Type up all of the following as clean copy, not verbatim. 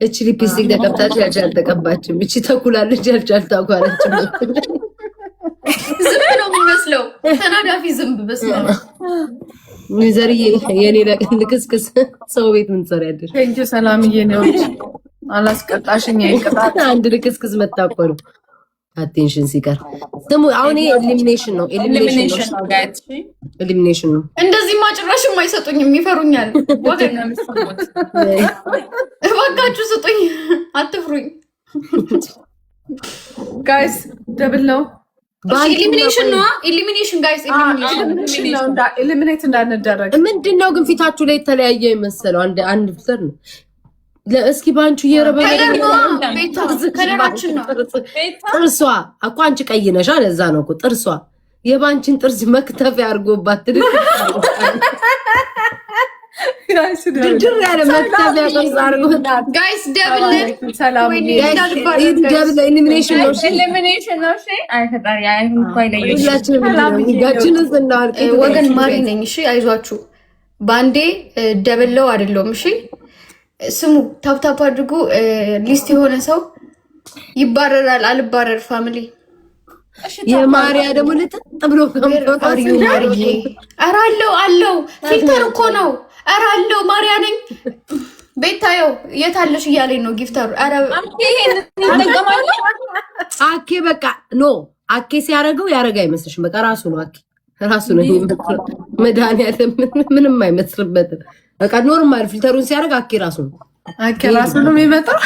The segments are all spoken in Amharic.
እቺ ሊፕስቲክ ተቀብታች ያልቻል ተቀባችም። እቺ ተኩላለች ያልቻል ታኳለች። ዝም ነው የሚመስለው ተናዳፊ ዝንብ በስመ ዘርዬ የኔ ልክስክስ ሰው ቤት ምን ትሰሪያለሽ? ቴንኪ ሰላምዬ ነው አላስቀጣሽኝ። ይቀጣት አንድ ልክስክስ መጣቆ ነው አቴንሽን ሲቀር ስሙ። አሁን ኤሊሚኔሽን ነው ኤሊሚኔሽን ነው። እንደዚህ ማጭራሽም አይሰጡኝም፣ ይፈሩኛል። ወገን ነው የሚሰሙት። እባካችሁ ስጡኝ፣ አትፍሩኝ ጋይስ። ደብል ነው ኤሊሚኔሽን ነው። ኤሊሚኔሽን ጋይስ፣ ኤሊሚኔሽን ነው። ኤሊሚኔት እንዳንደረግ ምንድነው ግን ፊታችሁ ላይ የተለያየ የመሰለው? አንድ ፍለር ነው። ለእስኪ ባንቹ ከለራችን ነው። ጥርሷ እኮ አንቺ ቀይ ነሽ፣ ለዛ ነው እኮ ጥርሷ የባንቺን ጥርስ መክተፊያ አድርጎባት ድርድር ያለ መክተፊያ ጥርስ አድርጎባት። ጋይስ ደብል ኤሊሚኔሽን ነው። ወገን ማሪ ነኝ። እሺ አይዟችሁ፣ ባንዴ ደብለው አይደለም። እሺ ስሙ፣ ታፕታፕ አድርጉ። ሊስት የሆነ ሰው ይባረራል። አልባረር ፋሚሊ። የማሪያ ደግሞ ልጥጥ ብሎ ኧረ አለው ፊልተር እኮ ነው። ኧረ አለው ማሪያ ነኝ። ቤታየው የታለሽ እያለኝ ነው ጊፍተሩ። አኬ በቃ ኖ አኬ ሲያደርገው ያደረግ አይመስልሽም? በቃ ራሱ ነው አኬ ራሱ ነው። መድኃኒዓለም ምንም አይመስልበትም። በቃ ኖርማል ፊልተሩን ሲያደርግ አኬ ራሱ ነው። አኬ ራሱ ነው የሚመጣው።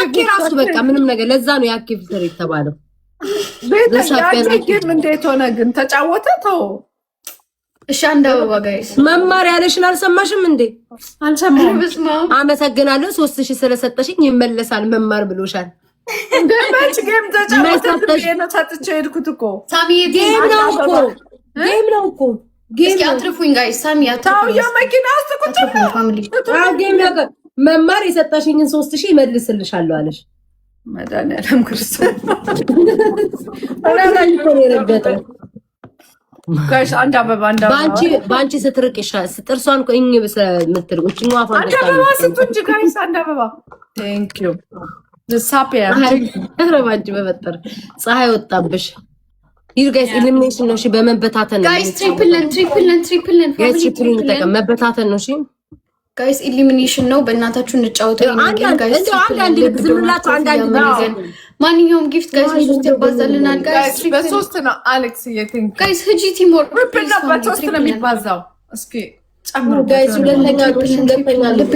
አኬ ራሱ በቃ ምንም ነገር። ለዛ ነው የአኬ ፊልተር የተባለው። ቤታችን እንዴት ሆነ ግን? ተጫወተ ተው። እሺ አንድ አበባ ጋይስ። መማር ያለሽን አልሰማሽም እንዴ? አልሰማሁም። አመሰግናለሁ 3000 ስለሰጠሽኝ ይመለሳል መማር ብሎሻል። እንደማች ጌም ተጫወተ ነው ሰጥቼ ሄድኩት እኮ። ሳሚዬ ጌም ነው እኮ እስኪ አትርፉኝ ጋይስ። ሳሚ አትርፉኝ። ታው የመኪና ውስጥ ቁጭ ነው ፋሚሊ። መማር የሰጠሽኝን 3000 ይመልስልሻለሁ አለሽ። መድኃኒዓለም ክርስቶስ ጋይስ። አንድ አበባ ባንቺ ስትርቅ ይሻል። ጥርሷን እኮ እኝ በስምትርቅ እቺ ነው አፋን አንድ አበባ ስጡኝ ጋይስ። አንድ አበባ ቴንክ ዩ ለሳፒያ ረባንቺ በፈጠረ ፀሐይ ወጣብሽ። ይሉ ጋይስ ኤሊሚኔሽን ነው። እሺ በመበታተን ነው ጋይስ። ትሪፕልን ፋሚሊ መበታተን ነው። እሺ ጋይስ ኤሊሚኔሽን ነው። በእናታችሁ እንጫወተው። ማንኛውም ጊፍት ጋይስ በሶስት ያባዛልናል። ጋይስ በሶስት ነው። አሌክስ የቲንክ ጋይስ ህጂ ቲሞር በሶስት ነው የሚባዛው። እስኪ ጨምሩ ጋይስ። ሁለተኛ ልብ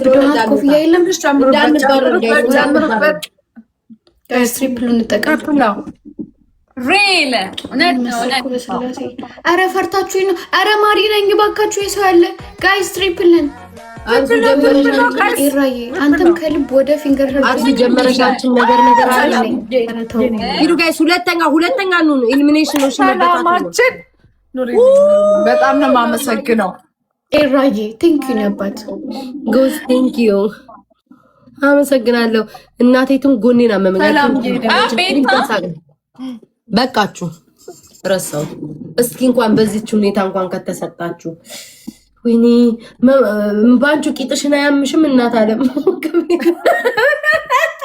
ዶናት ኮፍያ የለም ጨምሩበት ጋይስ። ትሪፕሉን እንጠቀም ነው ሬለ አረ ፈርታችሁኝ ነው። አረ ማሪ ነኝ ባካችሁ። የሰው ያለ ጋይስ ትሪፕልን ራዬ አንተም ከልብ ወደ ፊንገር ጀመረሻችን ነገር አለ። ሂዱ ጋይስ። ሁለተኛ ነው ኤሊሚኔሽን ነው። ሰላማችን በጣም ነው የማመሰግነው ራዬ። ቴንክ ዩ ነባት ጎስ ቴንክ ዩ አመሰግናለሁ። እናቴቱም ጎኔና በቃችሁ ረሳው። እስኪ እንኳን በዚች ሁኔታ እንኳን ከተሰጣችሁ ወይኔ ባንቹ ቂጥሽን አያምሽም? እናት አለም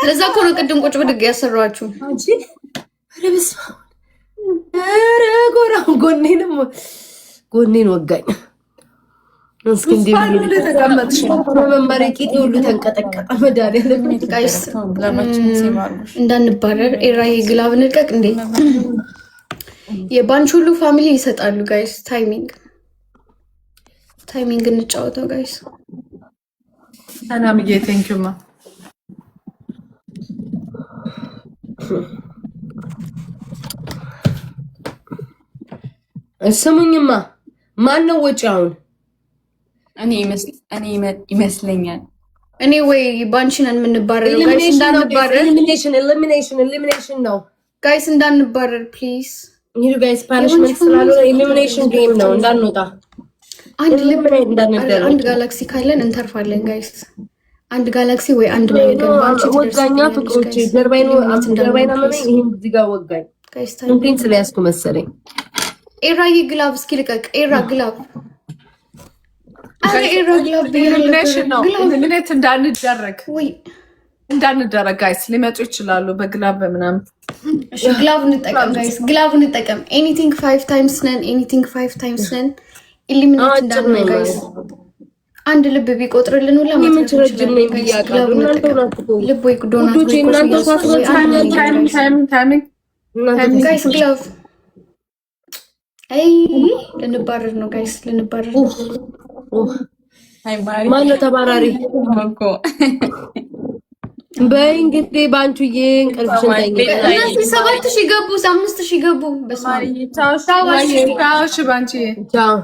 ለዛ እኮ ነው ቅድም ቁጭ ብድግ ያሰራችሁ አንቺ። ኧረ ጎራው ጎኔን ወጋኝ። እስኪ እንዴ ተቀመጥሽ መማሪ ቂጤ ሁሉ ተንቀጠቀጠ። መድኃኒዓለም ጋይስ እንዳንባረር ኤራዬ ግላብ እንልቀቅ እንዴ። የባንች ሁሉ ፋሚሊ ይሰጣሉ ጋይስ። ታይሚንግ እንጫወተው ጋይስ። ሰላምዬ ቴንክ ዩ ማ ስሙኝማ። ማን ነው ወጪ አሁን? እኔ ይመስለኛል እኔ ወይ ባንቺን የምንባረረው ጋይስ። እንዳንባረር ኤሊሚኔሽን ነው ጋይስ። እንዳንባረር ፕሊዝ። ይሄ ጋይስ ፓኒሽመንት ስላልሆነ ኤሊሚኔሽን ጌም ነው። እንዳንወጣ አንድ ጋላክሲ ካለን እንተርፋለን ጋይስ። አንድ ጋላክሲ ወይ አንድ ነገር ባንቺ ወጋኛ ፍቅሮቼ ጀርባይን ማለት ይሄን እዚህ ጋር ወጋኝ ጋይስ። እንዴት ስለያዝኩ መሰለኝ። ኤራዬ ግላብ እስኪ ልቀቅ። ኤራ ግላብ ኢሊሚኔሽን ነው። ኢሊሚኔት እንዳንደረግ ጋይስ ሊመጡ ይችላሉ በግላብ በምናምን። እሺ ግላብ እንጠቀም ጋይስ፣ ግላብ እንጠቀም። ኤኒቲንግ 5 ታይምስ ነን፣ ኤኒቲንግ 5 ታይምስ ነን። ኢሊሚኔት እንዳንደረግ ጋይስ። አንድ ልብ ቢቆጥርልን ሁላ ማለት ነው። ልብ ወይ ዶናት ወይ ጋይስ ግላብ። አይ ልንባረር ነው ጋይስ፣ ልንባረር ነው። ማነው ተባራሪ? በይ እንግዲህ ባንቹዬ እንቅልፍሽን ተኝ። እነዚህ 7000 ገቡ፣ 5000 ገቡ። በስመ አብ ቻው ባንቺ። ቻው